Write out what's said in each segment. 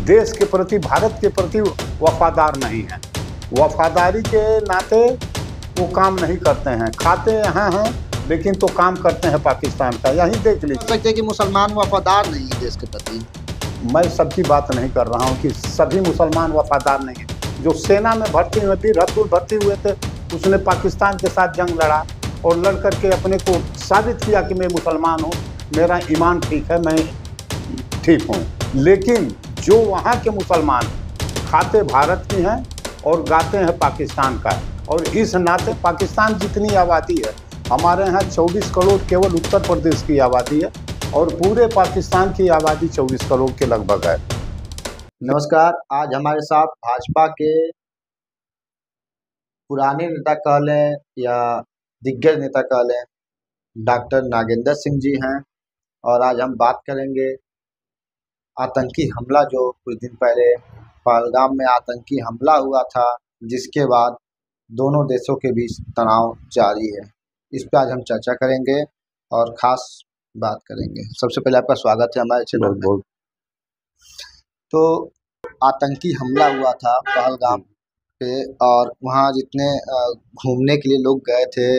देश के प्रति, भारत के प्रति वफादार नहीं है। वफादारी के नाते वो काम नहीं करते हैं। खाते यहाँ हैं लेकिन तो काम करते हैं पाकिस्तान का। यही देख लीजिए। सकते हैं कि मुसलमान वफादार नहीं है देश के प्रति। मैं सबकी बात नहीं कर रहा हूँ कि सभी मुसलमान वफादार नहीं हैं। जो सेना में भर्ती हुए थे, रसूल भर्ती हुए थे, उसने पाकिस्तान के साथ जंग लड़ा और लड़ करके अपने को साबित किया कि मैं मुसलमान हूँ, मेरा ईमान ठीक है, मैं ठीक हूँ। लेकिन जो वहाँ के मुसलमान खाते भारत की हैं और गाते हैं पाकिस्तान का। और इस नाते पाकिस्तान जितनी आबादी है, हमारे यहाँ 24 करोड़ केवल उत्तर प्रदेश की आबादी है और पूरे पाकिस्तान की आबादी 24 करोड़ के लगभग है। नमस्कार, आज हमारे साथ भाजपा के पुराने नेता कह लें या दिग्गज नेता कह लें, डॉक्टर नागेंद्र सिंह जी हैं। और आज हम बात करेंगे आतंकी हमला जो कुछ दिन पहले पहलगाम में आतंकी हमला हुआ था, जिसके बाद दोनों देशों के बीच तनाव जारी है। इस पर आज हम चर्चा करेंगे और ख़ास बात करेंगे। सबसे पहले आपका स्वागत है हमारे चैनल में। तो आतंकी हमला हुआ था पहलगाम पे और वहाँ जितने घूमने के लिए लोग गए थे,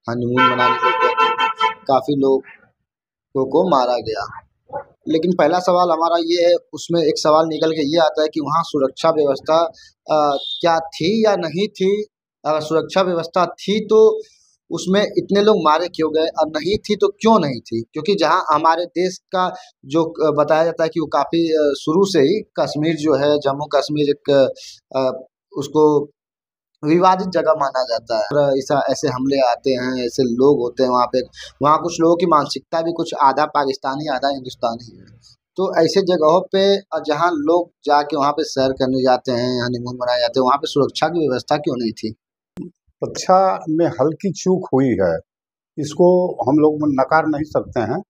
हनीमून मनाने के लिए गए थे, काफ़ी लोगों को मारा गया। लेकिन पहला सवाल हमारा ये है, उसमें एक सवाल निकल के ये आता है कि वहाँ सुरक्षा व्यवस्था क्या थी या नहीं थी। अगर सुरक्षा व्यवस्था थी तो उसमें इतने लोग मारे क्यों गए, और नहीं थी तो क्यों नहीं थी? क्योंकि जहाँ हमारे देश का जो बताया जाता है कि वो काफ़ी शुरू से ही कश्मीर जो है, जम्मू कश्मीर एक उसको विवादित जगह माना जाता है। ऐसे हमले आते हैं, ऐसे लोग होते हैं वहाँ पे। वहाँ कुछ लोगों की मानसिकता भी कुछ आधा पाकिस्तानी आधा हिंदुस्तानी है। तो ऐसे जगहों पे जहाँ लोग जाके वहाँ पे सैर करने जाते हैं, हनीमून मनाए जाते हैं, वहाँ पे सुरक्षा की व्यवस्था क्यों नहीं थी? सुरक्षा में हल्की चूक हुई है, इसको हम लोग नकार नहीं सकते हैं।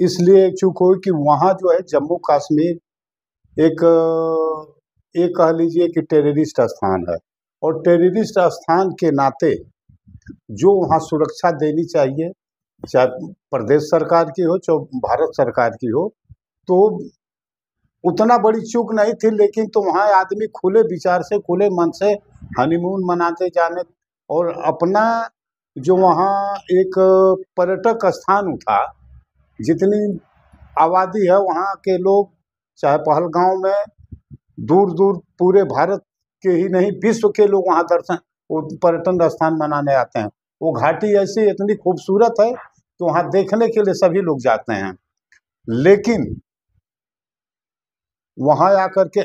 इसलिए चूक हुई कि वहाँ जो है जम्मू कश्मीर एक कह लीजिए कि टेररिस्ट स्थान है और टेररिस्ट स्थान के नाते जो वहाँ सुरक्षा देनी चाहिए, चाहे प्रदेश सरकार की हो चाहे भारत सरकार की हो, तो उतना बड़ी चूक नहीं थी। लेकिन तो वहाँ आदमी खुले विचार से, खुले मन से हनीमून मनाते जाने और अपना जो वहाँ एक पर्यटक स्थान था, जितनी आबादी है वहाँ के लोग, चाहे पहलगाम में दूर दूर पूरे भारत के ही नहीं विश्व के लोग वहाँ दर्शन, वो पर्यटन स्थान मनाने आते हैं। वो घाटी ऐसी इतनी खूबसूरत है तो वहाँ देखने के लिए सभी लोग जाते हैं। लेकिन वहाँ आकर के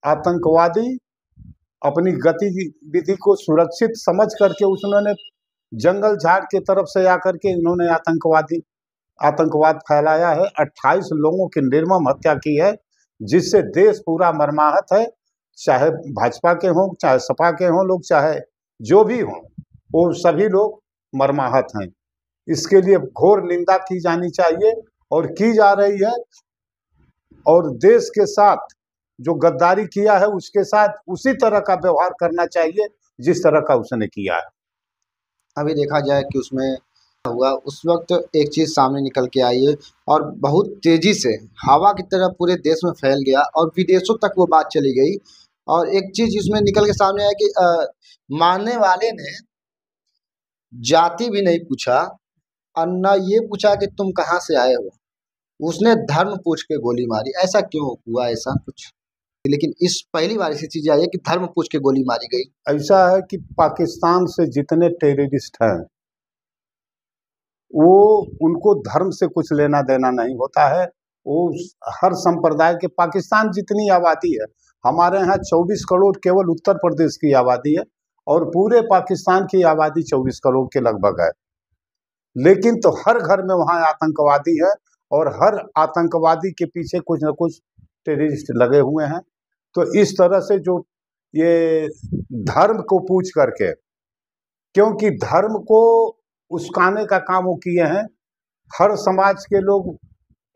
आतंकवादी अपनी गतिविधि को सुरक्षित समझ करके उन्होंने जंगल झाड़ के तरफ से आकर के इन्होंने आतंकवाद फैलाया है। 28 लोगों की निर्मम हत्या की है, जिससे देश पूरा मर्माहत है। चाहे भाजपा के हों, चाहे सपा के हों लोग, चाहे जो भी हों, वो सभी लोग मर्माहत हैं। इसके लिए घोर निंदा की जानी चाहिए और की जा रही है। और देश के साथ जो गद्दारी किया है उसके साथ उसी तरह का व्यवहार करना चाहिए जिस तरह का उसने किया है। अभी देखा जाए कि उसमें हुआ, उस वक्त एक चीज़ सामने निकल के आई है और बहुत तेज़ी से हवा की तरह पूरे देश में फैल गया और विदेशों तक वो बात चली गई। और एक चीज़ इसमें निकल के सामने आया कि मारने वाले ने जाति भी नहीं पूछा और न ये पूछा कि तुम कहाँ से आए हो, उसने धर्म पूछ के गोली मारी। ऐसा क्यों हुआ? ऐसा कुछ, लेकिन इस पहली बार ऐसी चीज़ आई है कि धर्म पूछ के गोली मारी गई। ऐसा है कि पाकिस्तान से जितने टेररिस्ट हैं वो, उनको धर्म से कुछ लेना देना नहीं होता है। वो हर संप्रदाय के, पाकिस्तान जितनी आबादी है, हमारे यहाँ 24 करोड़ केवल उत्तर प्रदेश की आबादी है और पूरे पाकिस्तान की आबादी 24 करोड़ के लगभग है। लेकिन तो हर घर में वहाँ आतंकवादी है और हर आतंकवादी के पीछे कुछ न कुछ टेररिस्ट लगे हुए हैं। तो इस तरह से जो ये धर्म को पूछ करके, क्योंकि धर्म को उस्काने का काम वो किए हैं, हर समाज के लोग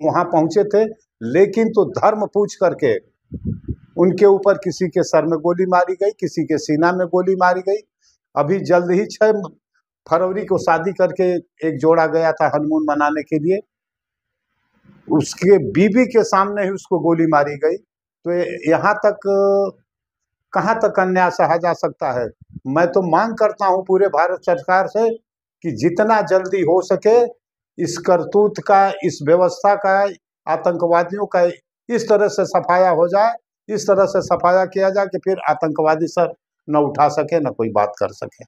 वहाँ पहुँचे थे, लेकिन तो धर्म पूछ करके उनके ऊपर किसी के सर में गोली मारी गई, किसी के सीना में गोली मारी गई। अभी जल्द ही 6 फरवरी को शादी करके एक जोड़ा गया था हनीमून मनाने के लिए, उसके बीवी के सामने ही उसको गोली मारी गई। तो यहाँ तक कहाँ तक अन्याय सहा जा सकता है। मैं तो मांग करता हूँ पूरे भारत सरकार से कि जितना जल्दी हो सके इस करतूत का, इस व्यवस्था का, आतंकवादियों का इस तरह से सफाया हो जाए, इस तरह से सफाया किया जाए कि फिर आतंकवादी सर न उठा सके न कोई बात कर सके।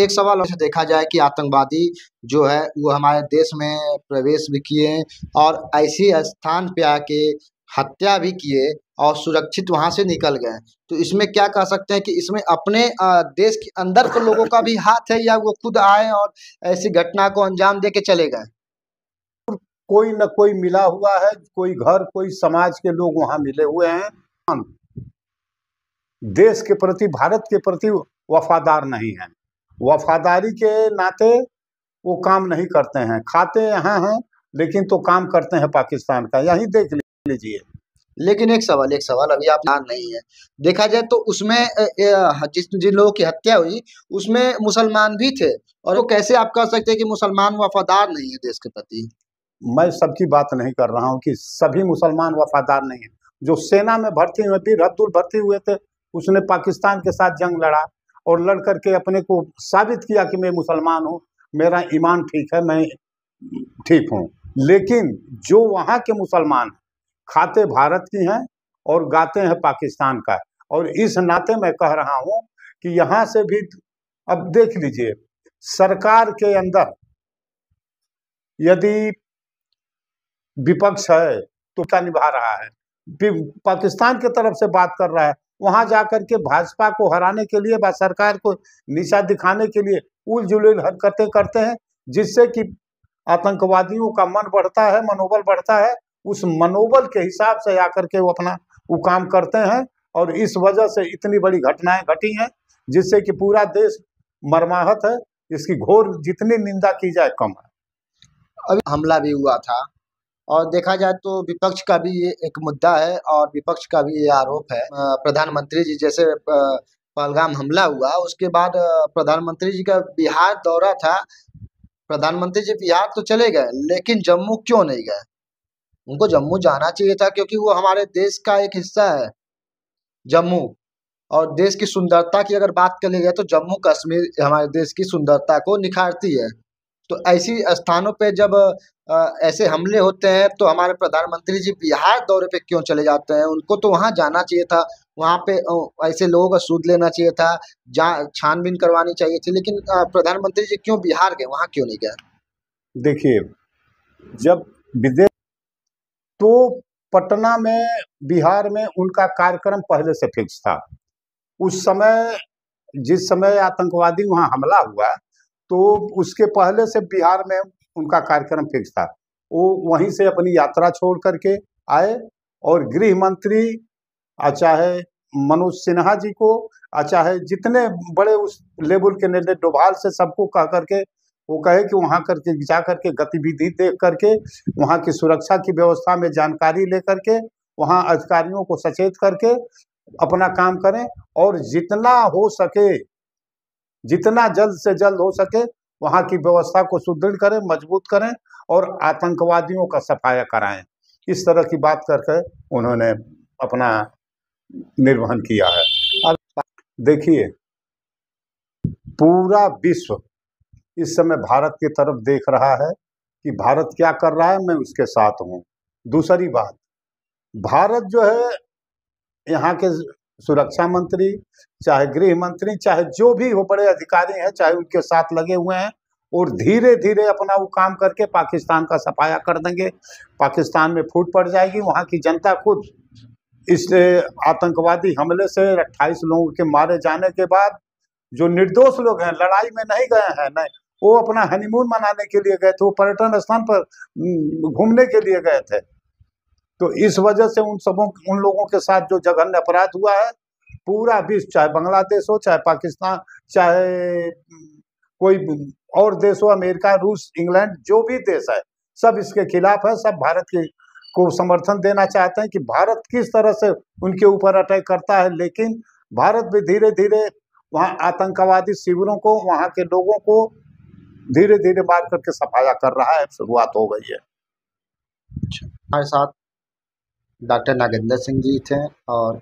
एक सवाल वैसे देखा जाए कि आतंकवादी जो है वो हमारे देश में प्रवेश भी किए और ऐसी स्थान पे आके हत्या भी किए और सुरक्षित वहां से निकल गए। तो इसमें क्या कह सकते हैं कि इसमें अपने देश के अंदर के लोगों का भी हाथ है या वो खुद आए और ऐसी घटना को अंजाम दे के चले गए? कोई न कोई मिला हुआ है, कोई घर, कोई समाज के लोग वहां मिले हुए हैं, देश के प्रति, भारत के प्रति वफादार नहीं है। वफादारी के नाते वो काम नहीं करते हैं, खाते यहाँ हैं लेकिन तो काम करते हैं पाकिस्तान का। यही देख लीजिए। लेकिन एक सवाल अभी आप ध्यान नहीं है, देखा जाए तो उसमें जिन लोगों की हत्या हुई उसमें मुसलमान भी थे, और वो कैसे आप कह सकते हैं कि मुसलमान वफादार नहीं है देश के प्रति? मैं सबकी बात नहीं कर रहा हूँ कि सभी मुसलमान वफादार नहीं है। जो सेना में भर्ती हुए, फिर अब्दुल भर्ती हुए थे, उसने पाकिस्तान के साथ जंग लड़ा और लड़ करके अपने को साबित किया कि मैं मुसलमान हूँ, मेरा ईमान ठीक है, मैं ठीक हूँ। लेकिन जो वहाँ के मुसलमान खाते भारत की हैं और गाते हैं पाकिस्तान का, और इस नाते मैं कह रहा हूँ कि यहाँ से भी अब देख लीजिए, सरकार के अंदर यदि विपक्ष है तो क्या निभा रहा है, पाकिस्तान की तरफ से बात कर रहा है, वहां जाकर के भाजपा को हराने के लिए, सरकार को नीचा दिखाने के लिए उलझुल हरकतें करते हैं, जिससे कि आतंकवादियों का मन बढ़ता है, मनोबल बढ़ता है। उस मनोबल के हिसाब से आकर के वो अपना वो काम करते हैं, और इस वजह से इतनी बड़ी घटनाएं घटी हैं जिससे कि पूरा देश मर्माहत है। इसकी घोर जितनी निंदा की जाए कम है। अभी हमला भी हुआ था और देखा जाए तो विपक्ष का भी ये एक मुद्दा है और विपक्ष का भी ये आरोप है। प्रधानमंत्री जी जैसे पहलगाम हमला हुआ उसके बाद प्रधानमंत्री जी का बिहार दौरा था, प्रधानमंत्री जी बिहार तो चले गए लेकिन जम्मू क्यों नहीं गए? उनको जम्मू जाना चाहिए था क्योंकि वो हमारे देश का एक हिस्सा है जम्मू। और देश की सुंदरता की अगर बात करी जाए तो जम्मू कश्मीर हमारे देश की सुंदरता को निखारती है। तो ऐसी स्थानों पे जब ऐसे हमले होते हैं तो हमारे प्रधानमंत्री जी बिहार दौरे पे क्यों चले जाते हैं? उनको तो वहाँ जाना चाहिए था, वहाँ पे ऐसे लोगों का सूद लेना चाहिए था, छानबीन करवानी चाहिए थी, लेकिन प्रधानमंत्री जी क्यों बिहार गए, वहाँ क्यों नहीं गए? देखिए, जब विदेश तो पटना में, बिहार में उनका कार्यक्रम पहले से फिक्स था। उस समय, जिस समय आतंकवादी वहां हमला हुआ, तो उसके पहले से बिहार में उनका कार्यक्रम फिक्स था। वो वहीं से अपनी यात्रा छोड़ करके आए, और गृह मंत्री चाहे मनोज सिन्हा जी को, चाहे जितने बड़े उस लेवल के निर्णय, डोभाल से सबको कह करके वो कहे कि वहां करके जा करके गतिविधि देख करके, वहां की सुरक्षा की व्यवस्था में जानकारी लेकर के, वहां अधिकारियों को सचेत करके अपना काम करें, और जितना हो सके, जितना जल्द से जल्द हो सके वहां की व्यवस्था को सुदृढ़ करें, मजबूत करें और आतंकवादियों का सफाया कराएं। इस तरह की बात करके उन्होंने अपना निर्वहन किया है। अब देखिए, पूरा विश्व इस समय भारत की तरफ देख रहा है कि भारत क्या कर रहा है, मैं उसके साथ हूँ। दूसरी बात, भारत जो है, यहाँ के सुरक्षा मंत्री, चाहे गृह मंत्री, चाहे जो भी हो बड़े अधिकारी हैं, चाहे उनके साथ लगे हुए हैं, और धीरे धीरे अपना वो काम करके पाकिस्तान का सफाया कर देंगे। पाकिस्तान में फूट पड़ जाएगी, वहाँ की जनता खुद इस आतंकवादी हमले से 28 लोगों के मारे जाने के बाद, जो निर्दोष लोग हैं, लड़ाई में नहीं गए हैं, नहीं, वो अपना हनीमून मनाने के लिए गए थे, वो पर्यटन स्थान पर घूमने के लिए गए थे। तो इस वजह से उन लोगों के साथ जो जघन्य अपराध हुआ है, पूरा विश्व, चाहे बांग्लादेश हो, चाहे पाकिस्तान, चाहे कोई और देश हो, अमेरिका, रूस, इंग्लैंड, जो भी देश है, सब इसके खिलाफ है। सब भारत के को समर्थन देना चाहते हैं कि भारत किस तरह से उनके ऊपर अटैक करता है, लेकिन भारत भी धीरे धीरे वहाँ आतंकवादी शिविरों को, वहाँ के लोगों को धीरे धीरे मार करके सफाया कर रहा है। शुरुआत हो गई है। हमारे साथ डॉक्टर नागेंद्र सिंह जी थे और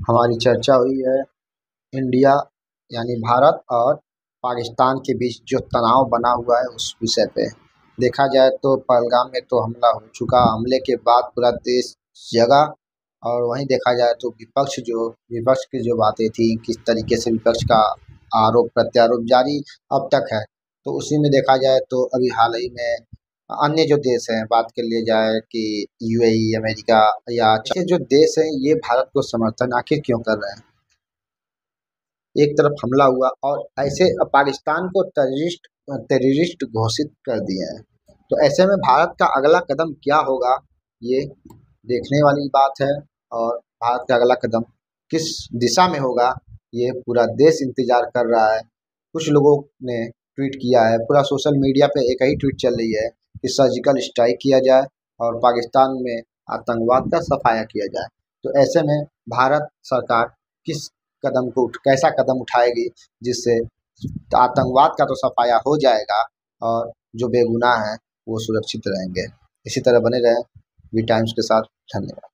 हमारी चर्चा हुई है इंडिया यानी भारत और पाकिस्तान के बीच जो तनाव बना हुआ है उस विषय पे। देखा जाए तो पहलगाम में तो हमला हो चुका, हमले के बाद पूरा देश जगा। और वहीं देखा जाए तो विपक्ष की जो बातें थी, किस तरीके से विपक्ष का आरोप प्रत्यारोप जारी अब तक है। तो उसी में देखा जाए तो अभी हाल ही में अन्य जो देश हैं, बात कर लिया जाए कि यूएई, अमेरिका या ये जो देश हैं, ये भारत को समर्थन आखिर क्यों कर रहे हैं? एक तरफ हमला हुआ और ऐसे पाकिस्तान को टेररिस्ट घोषित कर दिए हैं। तो ऐसे में भारत का अगला कदम क्या होगा, ये देखने वाली बात है। और भारत का अगला कदम किस दिशा में होगा, ये पूरा देश इंतजार कर रहा है। कुछ लोगों ने ट्वीट किया है, पूरा सोशल मीडिया पे एक ही ट्वीट चल रही है कि सर्जिकल स्ट्राइक किया जाए और पाकिस्तान में आतंकवाद का सफाया किया जाए। तो ऐसे में भारत सरकार किस कैसा कदम उठाएगी जिससे आतंकवाद का तो सफाया हो जाएगा और जो बेगुनाह हैं वो सुरक्षित रहेंगे। इसी तरह बने रहें वी टाइम्स के साथ। धन्यवाद।